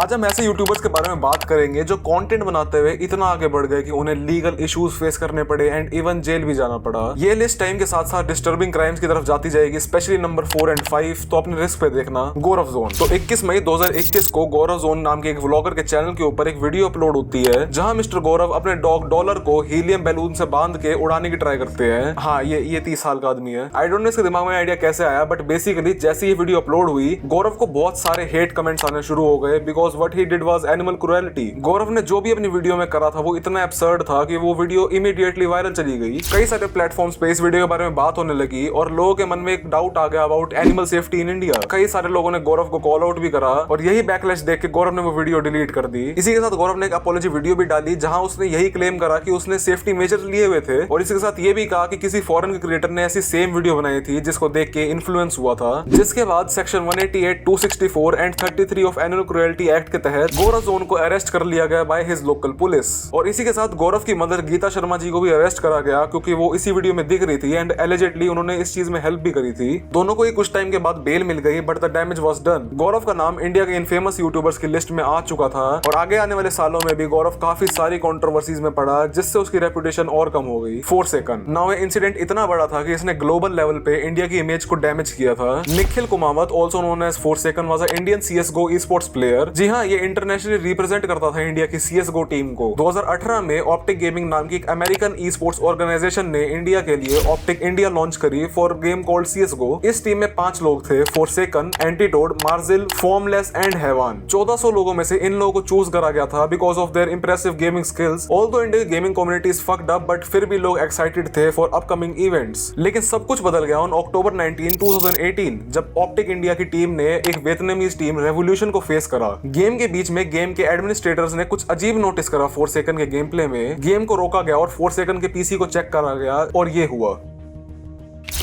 आज हम ऐसे यूट्यूबर्स के बारे में बात करेंगे जो कंटेंट बनाते हुए इतना आगे बढ़ गए कि उन्हें लीगल इश्यूज फेस करने पड़े एंड इवन जेल भी जाना पड़ा। ये लिस्ट टाइम के साथ साथ डिस्टर्बिंग क्राइम्स की तरफ जाती जाएगी, स्पेशली नंबर 4 और 5, तो अपने रिस्क पे देखना। गौरव जोन। तो 21 मई 2021 को गौरव जोन नाम के एक व्लॉगर के चैनल के ऊपर एक वीडियो अपलोड होती है जहां मिस्टर गौरव अपने डॉग डॉलर को हीलियम बैलून से बांध के उड़ाने की ट्राई करते हैं। हाँ, ये 30 साल का आदमी है। आई डोंट नो इसके दिमाग में आइडिया कैसे आया, बट बेसिकली जैसे ये वीडियो अपलोड हुई गौरव को बहुत सारे हेट कमेंट्स आने शुरू हो गए because what he did was animal cruelty. Gaurav ने जो भी अपनी वीडियो में करा था वो इतना एब्सर्ड था कि वो वीडियो इमीडिएटली वायरल चली गई। कई सारे प्लेटफॉर्म्स पे इस वीडियो के बारे में बात होने लगी और लोगों के मन में एक डाउट आ गया about animal safety in India. कई सारे लोगों ने गौरव को कॉल आउट भी करा और यही बैकलैश देख के गौरव ने वो वीडियो डिलीट कर दी। इसी के साथ गौरव ने एक अपॉलॉजी वीडियो भी डाली जहां उसने यही क्लेम करा कि उसने सेफ्टी मेजर लिए हुए थे और इसी के साथ ये भी कहा कि किसी फॉरेन के क्रिएटर ने ऐसी सेम वीडियो बनाई थी जिसको देख के इन्फ्लुएंस हुआ था। जिसके बाद section 188, 264 and 33 of animal cruelty act के तहत गौरव जोन को अरेस्ट कर लिया गया बाय हिज लोकल पुलिस। और इसी के साथ गौरव की मदर गीता शर्मा जी को भी अरेस्ट करा गया क्योंकि वो इसी वीडियो में दिख रही थी एंड एलिजेडली उन्होंने इस चीज में हेल्प भी करी थी। दोनों को ही कुछ टाइम के बाद बेल मिल गई but the damage was done. Gaurav का नाम इंडिया के इनफेमस यूट्यूबर्स की लिस्ट में आ चुका था और आगे आने वाले सालों में भी गौरव काफी सारी कंट्रोवर्सीज में पड़ा जिससे उसकी रेपुटेशन और कम हो गई। 4 सेकंड। नाउ ये इंसिडेंट इतना बड़ा था कि इसने ग्लोबल लेवल पे इंडिया की इमेज को डैमेज किया था। Nikhil Kumawat also known as 4 second was a Indian CS:GO esports player. जी हाँ, ये इंटरनेशनली रिप्रेजेंट करता था इंडिया की CS:GO टीम को। 2018 में ऑप्टिक गेमिंग नाम की एक अमेरिकन ई-स्पोर्ट्स ऑर्गेनाइजेशन ने इंडिया के लिए ऑप्टिक इंडिया लॉन्च करी फॉर गेम कॉल्ड CS:GO। इस टीम में 5 लोग थे, 4 सेकंड, एंटीटोड, मार्जिल, फॉर्मलेस एंड हैवान। 1400 लोगों में से इन लोगों को चूज करा गया था because of their impressive gaming skills. Although India की gaming community is fucked up but फिर भी लोग एक्साइटेड थे फॉर अपकमिंग इवेंट्स। लेकिन सब कुछ बदल गया ऑन अक्टूबर 19, 2018 जब ऑप्टिक इंडिया की टीम ने एक वियतनामीज टीम रेवोल्यूशन को फेस करा। गेम के बीच में गेम के एडमिनिस्ट्रेटर्स ने कुछ अजीब नोटिस करा 4 सेकंड के गेम प्ले में। गेम को रोका गया और 4 सेकंड के पीसी को चेक करा गया और ये हुआ।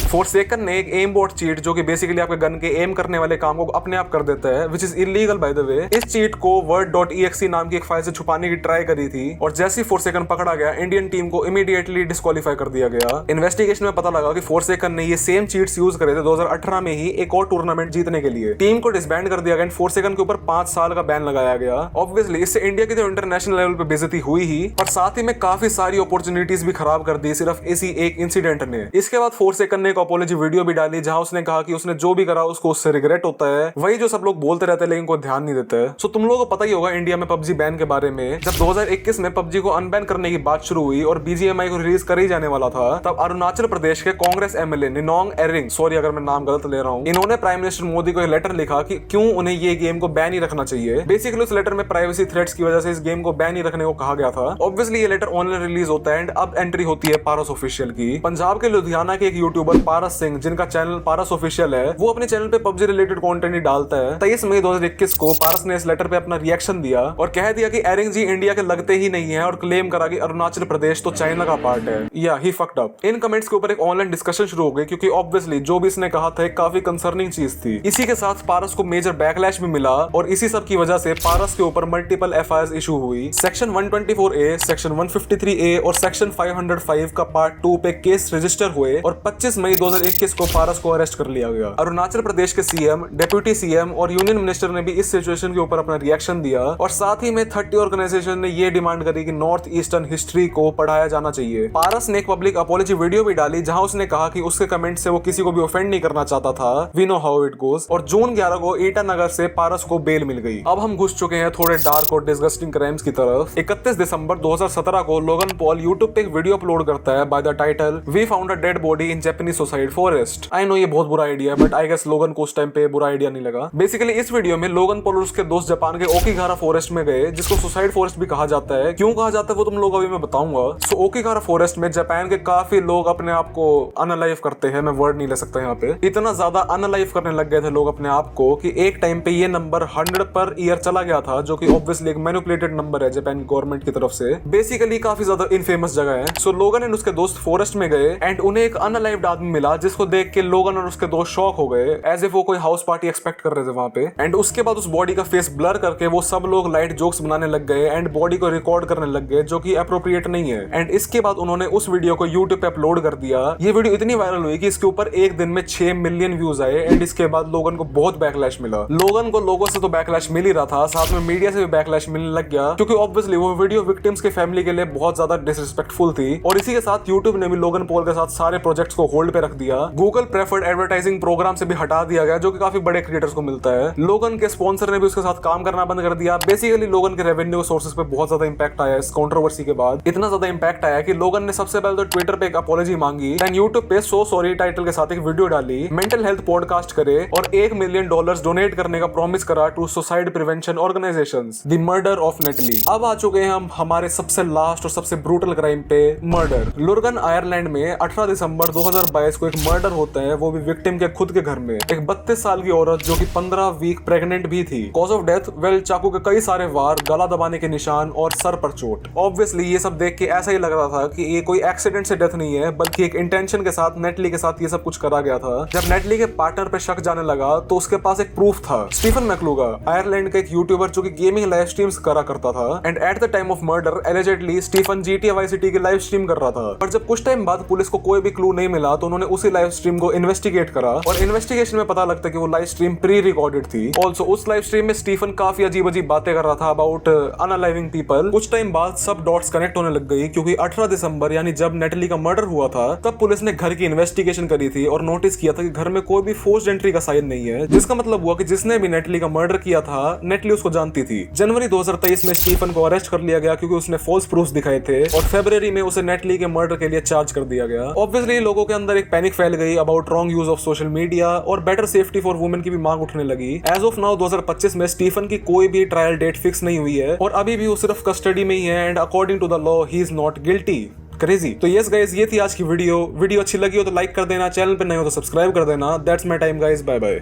4 सेकंड ने एक एम बोट चीट जो कि बेसिकली आपके गन के एम करने वाले काम को अपने आप कर देता है which is illegal by the way. इस चीट को word.exe नाम की एक फाइल से छुपाने की ट्राई करी थी और जैसे ही 4 सेकंड पकड़ा गया इंडियन टीम को इमीडिएटली डिस्क्वालीफाई कर दिया गया। इन्वेस्टिगेशन में पता लगा कि 4 सेकंड ने ये सेम चीट्स यूज करे थे 2018 में ही एक और टूर्नामेंट जीतने के लिए। टीम को डिसबैंड कर दिया गया। 4 सेकंड के ऊपर 5 साल का बैन लगाया गया। ऑब्वियसली इससे इंडिया की तो इंटरनेशनल लेवल पे बेइज्जती हुई ही और साथ ही में काफी सारी अपॉर्चुनिटीज भी खराब कर दी सिर्फ इसी एक इंसिडेंट ने। इसके बाद 4 सेकंड ने एक अपॉलॉजी वीडियो भी डाली जहां उसने कहा कि उसने जो भी करा उसको उससे रिग्रेट होता है। वही जो सब लोग बोलते रहते हैं लेकिन कोई ध्यान नहीं देता है। सो तुम लोगों को पता ही होगा इंडिया में पबजी बैन के बारे में। जब 2021 में पबजी को अनबैन करने की बात शुरू हुई और BGMI को रिलीज कर ही जाने वाला था तब अरुणाचल प्रदेश के कांग्रेस MLA निनोंग एरिंग, सॉरी अगर मैं नाम गलत ले रहा हूँ, इन्होंने प्राइम मिनिस्टर मोदी को एक लेटर लिखा कि क्यों उन्हें ये गेम को बैन ही रखना चाहिए। बेसिकली उस लेटर में प्राइवेसी थ्रेट्स की वजह से इस गेम को बैन ही रखने को कहा गया था। ऑब्वियसली ये लेटर ऑनलाइन रिलीज होता है एंड अब एंट्री होती है पारस ऑफिशियल की। पंजाब के लुधियाना के एक यूट्यूबर पारस सिंह जिनका चैनल पारस ऑफिशियल है, वो अपने चैनल पे पबजी रिलेटेड कंटेंट ही डालता है। 23 मई 2021 को पारस ने इस लेटर पे अपना रिएक्शन दिया और कह दिया कि एरिंग जी इंडिया के लगते ही नहीं है और क्लेम करा कि अरुणाचल प्रदेश तो चाइना का पार्ट है। या ही फक्ड अप। इन कमेंट्स के ऊपर एक ऑनलाइन डिस्कशन शुरू हो गई क्योंकि ऑब्वियसली जो भी इसने कहा था एक काफी कंसर्निंग चीज थी। इसी के साथ पारस को मेजर बैकलैश भी मिला और इसी सब की वजह से पारस के ऊपर मल्टीपल FIRs इशू हुई। सेक्शन 124A, सेक्शन 153A और सेक्शन 505 का पार्ट 2 पे केस रजिस्टर हुए और 25 मई 2021 को पारस को अरेस्ट कर लिया गया। अरुणाचल प्रदेश के CM, डिप्टी CM और यूनियन मिनिस्टर ने भी इस सिचुएशन के ऊपर अपना रिएक्शन दिया और साथ ही में 30 ऑर्गेनाइजेशन ने ये डिमांड करी कि नॉर्थ ईस्टर्न हिस्ट्री को पढ़ाया जाना चाहिए। पारस ने एक पब्लिक अपॉलॉजी वीडियो भी डाली जहां उसने कहा कि उसके कमेंट से वो किसी को भी ऑफेंड नहीं करना चाहता था। We know how it goes. और जून 11 को ईटानगर से पारस को बेल मिल गई। अब हम घुस चुके हैं थोड़े डार्क और डिस्गस्टिंग क्राइम्स की तरफ। 31 दिसंबर 2017 को लोगन पॉल यूट्यूब पे एक वीडियो अपलोड करता है by the title we found a dead body in Japanese suicide forest. I know ये बहुत बुरा आइडिया है बट आई गेस लोगन को उस टाइम पे बुरा आइडिया नहीं लगा। बेसिकली इस वीडियो में लोगन पॉल और उसके दोस्त जापान के ओकिगारा फॉरेस्ट में गए जिसको सुसाइड फॉरेस्ट भी कहा जाता है। क्यों कहा जाता है वो तुम लोग अभी मैं बताऊंगा। सो ओकिगारा फॉरेस्ट में जापान के काफी लोग अपने आप को अनलाइव करते हैं। मैं वर्ड नहीं ले सकता यहाँ पे। इतना ज्यादा अनलाइव करने लग गए थे लोग अपने आप को कि एक टाइम पे ये नंबर 100 पर ईयर चला गया था जो कि ऑब्वियसली एक मैनिपुलेटेड नंबर है जापान गवर्नमेंट की तरफ से। बेसिकली काफी ज्यादा इनफेमस जगह है। सो लोगन एंड उसके दोस्त फॉरेस्ट में गए एंड उन्हें एक अनलाइव्ड आदमी मिला जिसको देख के लोगन और उसके दोस्त शॉक हो गए, एज इफ वो कोई हाउस पार्टी एक्सपेक्ट कर रहे थे वहां पे। एंड उसके बाद उस बॉडी का फेस ब्लर करके वो सब लोग लाइट जोक्स बनाने लग गए एंड बॉडी को रिकॉर्ड करने लग गए, जो कि अप्रोप्रिएट नहीं है। एंड इसके बाद उन्होंने उस वीडियो को यूट्यूब पे अपलोड कर दिया। ये वीडियो इतनी वायरल हुई कि इसके ऊपर एक दिन में 6 मिलियन व्यूज आए एंड इसके बाद लोगन को बहुत बैकलैश मिला। लोगन को लोगों से तो बैकलैश मिल ही रहा था, साथ में मीडिया से भी बैकलैश मिलने लग गया, क्योंकि ऑब्वियसली वो वीडियो विक्टिम्स के फैमिली के लिए बहुत ज्यादा डिसरिस्पेक्टफुल थी। और इसी के साथ यूट्यूब ने भी लोगन पॉल के साथ सारे प्रोजेक्ट्स को होल्ड पे रख दिया। गूगल प्रेफर्ड एडवर्टाइजिंग प्रोग्राम से भी हटा दिया गया, जो कि काफी बड़े क्रिएटर्स को मिलता है। लोगन के स्पॉन्सर ने भी उसके साथ काम करना बंद कर दिया। बेसिकली लोगन के रेवेन्यू सोर्सेस पे बहुत ज्यादा इंपैक्ट आया इस कंट्रोवर्सी के बाद। इतना ज्यादा इंपैक्ट आया कि लोगन ने सबसे पहले तो ट्विटर पे एक अपॉलॉजी मांगी, देन यूट्यूब पे सो सॉरी टाइटल के साथ एक वीडियो डाली, मेंटल हेल्थ पॉडकास्ट करे और $1 मिलियन डोनेट करने का प्रॉमिस करा to suicide prevention organisations. The murder of Natalie. अब आ चुके हैं हम हमारे सबसे लास्ट और सबसे ब्रूटल क्राइम पे, मर्डर। लुर्गन आयरलैंड में 18 दिसंबर 2022 को एक मर्डर होता है, वो भी विक्टिम के खुद के घर में। एक 32 साल की औरत जो कि 15 वीक प्रेग्नेंट भी थी। कॉज ऑफ डेथ, वेल, चाकू के कई सारे वार, गला दबाने के निशान और सर पर चोट। ऑब्वियसली ये सब देख के ऐसा ही लग रहा था कि ये कोई एक्सीडेंट से डेथ नहीं है, बल्कि एक इंटेंशन के साथ नेटली के साथ ये सब कुछ करा गया था। जब नेटली के पार्टनर पे शक जाने लगा तो उसके पास एक प्रूफ था। स्टीफन मैकलूगा, आयरलैंड का एक यूट्यूबर जो कि गेमिंग लाइव स्ट्रीम्स करा करता था, and at the time of murder allegedly Stephen GTA Vice City की लाइव स्ट्रीम कर रहा था। पर जब कुछ टाइम बाद पुलिस को कोई भी क्लू नहीं मिला तो उन्होंने उसी लाइव स्ट्रीम को इन्वेस्टिगेट करा और इन्वेस्टिगेशन में पता लगता कि वो लाइव स्ट्रीम प्री रिकॉर्डेड थी। ऑल्सो उस लाइव स्ट्रीम में स्टीफन काफी अजीब अजीब बातें कर रहा था अबाउट अनअलाइविंग पीपल। कुछ टाइम बाद सब डॉट्स कनेक्ट होने लग गई, क्योंकि 18 दिसंबर यानी जब नेटली का मर्डर हुआ था तब पुलिस ने घर की इन्वेस्टिगेशन करी थी और नोटिस किया था कि घर में कोई भी फोर्स्ड एंट्री का साइन नहीं है, जिसका मतलब हुआ कि जिसने भी नेटली का मर्डर किया था नेटली उसको जानती थी। जनवरी 2023 में स्टीफन को अरेस्ट कर लिया गया क्योंकि उसने फॉल्स प्रूफ दिखाए थे और फरवरी में उसे नेटली के मर्डर के लिए चार्ज कर दिया गया। ऑब्वियसली लोगों के अंदर एक पैनिक फैल गई about wrong use of social media और बेटर सेफ्टी फॉर वुमेन की भी मांग उठने लगी। एज ऑफ नाउ 2025 में स्टीफन की कोई भी ट्रायल डेट फिक्स नहीं हुई है और अभी भी वो सिर्फ कस्टडी में ही है and according to the law he is not guilty. Crazy. तो यस गाइस, ये थी आज की वीडियो अच्छी लगी हो तो लाइक कर देना, चैनल पे नए हो तो सब्सक्राइब कर देना। That's my time guys, bye bye.